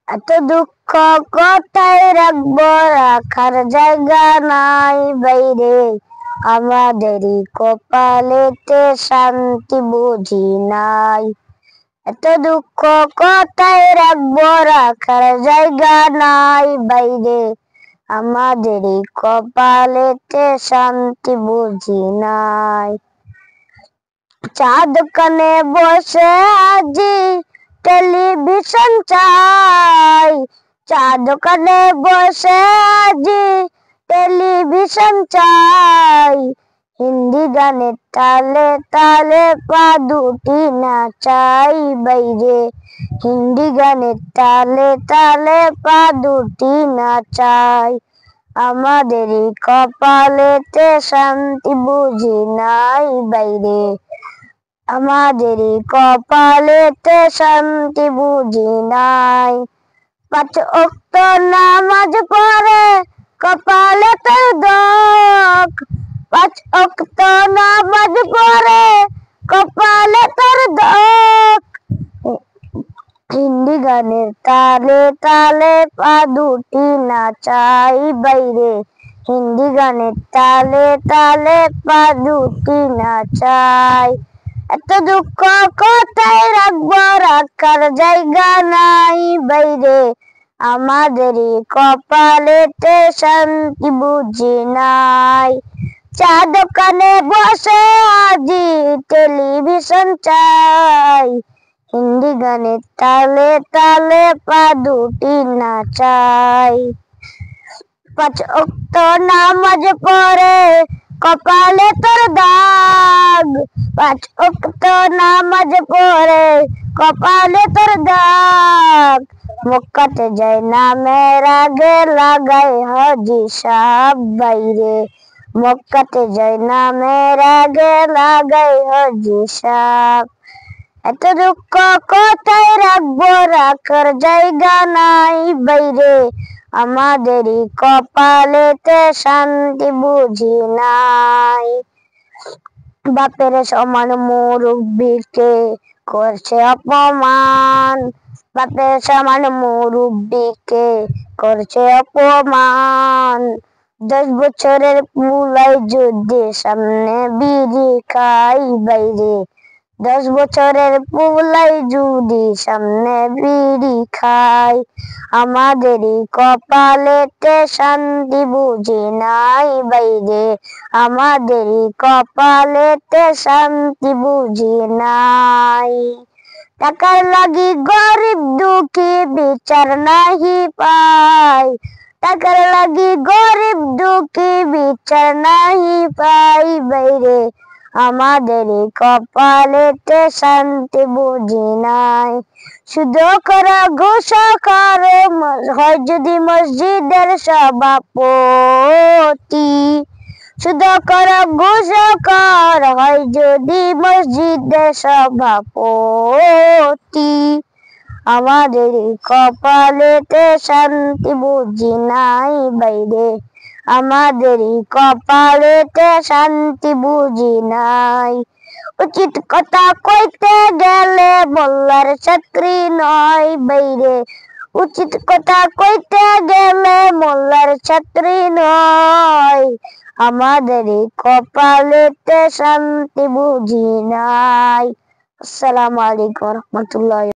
এত দুঃখ কোথায় রাখবো, রাখার জায়গা নাই বাইরে। আমাদেরই কপালেতে শান্তি বুঝি নাই। এত দুঃখ কোথায় রাখবো, রাখার জায়গা নাই বাইরে। আমাদেরই কপালেতে শান্তি বুঝি নাই। চা দোকানে বসে আজি টেলিভিশন চাই। চা দোকানে বসে আজি টেলিভিশন চাই। হিন্দি গানের তালে তালে পা দুটি নাচাই বাইরে। হিন্দি গানের তালে তালে পা দুটি নাচাই। আমাদেরই কপালেতে শান্তি বুঝি নাই বাইরে। আমাদেরই কপালেতে শান্তি বুঝি নাই। 5 ওয়াক্ত নামাজ পড়ে কপালে তোর দাগ। 5 ওয়াক্ত নামাজ পড়ে কপালে তোর দাগ। হিন্দি গানের তালে তালে পা দুটি নাচাই বাইরে। হিন্দি গানের তালে তালে পা দুটি নাচাই। এত দুঃখ কোথায় রাখবো, রাখার জায়গা নাই বাইরে। আমাদেরই কপালেতে শান্তি বুঝি নাই। চা দোকানে বসে আজি টেলিভিশন চাই। হিন্দি গানের তালে তালে পা দুটি নাচাই। 5 ওয়াক্ত নামাজ পড়ে কপালে তোর দাগ। 5 ওয়াক্ত নামাজ পড়ে কপালে তোর দাগ। মক্কাতে যায় নামের আগে লাগাই হাজি সাহেব বাইরে। মক্কাতে যায় নামের আগে লাগাই হাজি সাহেব। এত দুঃখ কোথায় রাখবো, রাখার জায়গা নাই বাইরে। আমাদেরই কপালেতে শান্তি বুঝি নাই। বাপের সমান মুরব্বিকে করছে অপমান। বাপের সমান মুরব্বিকে করছে অপমান। 10 বছরের পুলাই যদি সামনে বিড়ি খাই বাইরে। 10 বছরের পুলাই যদি সামনে বিড়ি খাই। আমাদেরই কপালেতে শান্তি বুঝি নাই বাইরে। আমাদেরই কপালেতে শান্তি বুঝি নাই। টাকার লাগি গরিব দুঃখী বিচার নাহি পাই। টাকার লাগি গরিব দুঃখী বিচার নাহি পাই বাইরে। আমাদেরই কপালেতে শান্তি বুঝি নাই। শুধু করা ঘুষ করে হয় যদি মসজিদের সভাপতি। শুধু করা ঘুষ কর হয় যদি মসজিদের সভাপতি। আমাদেরই কপালেতে শান্তি বুঝি নাই বাইরে। আমাদেরই কপালেতে শান্তি বুঝি নাই। উচিত কথা কইতে গেলে মোল্লার চাকরি নয় বাইরে। উচিত কথা কইতে গেলে মোল্লার চাকরি নয়। আমাদেরই কপালেতে শান্তি বুঝি নাই। আসসালামু আলাইকুম ওয়া রাহমাতুল্লাহি।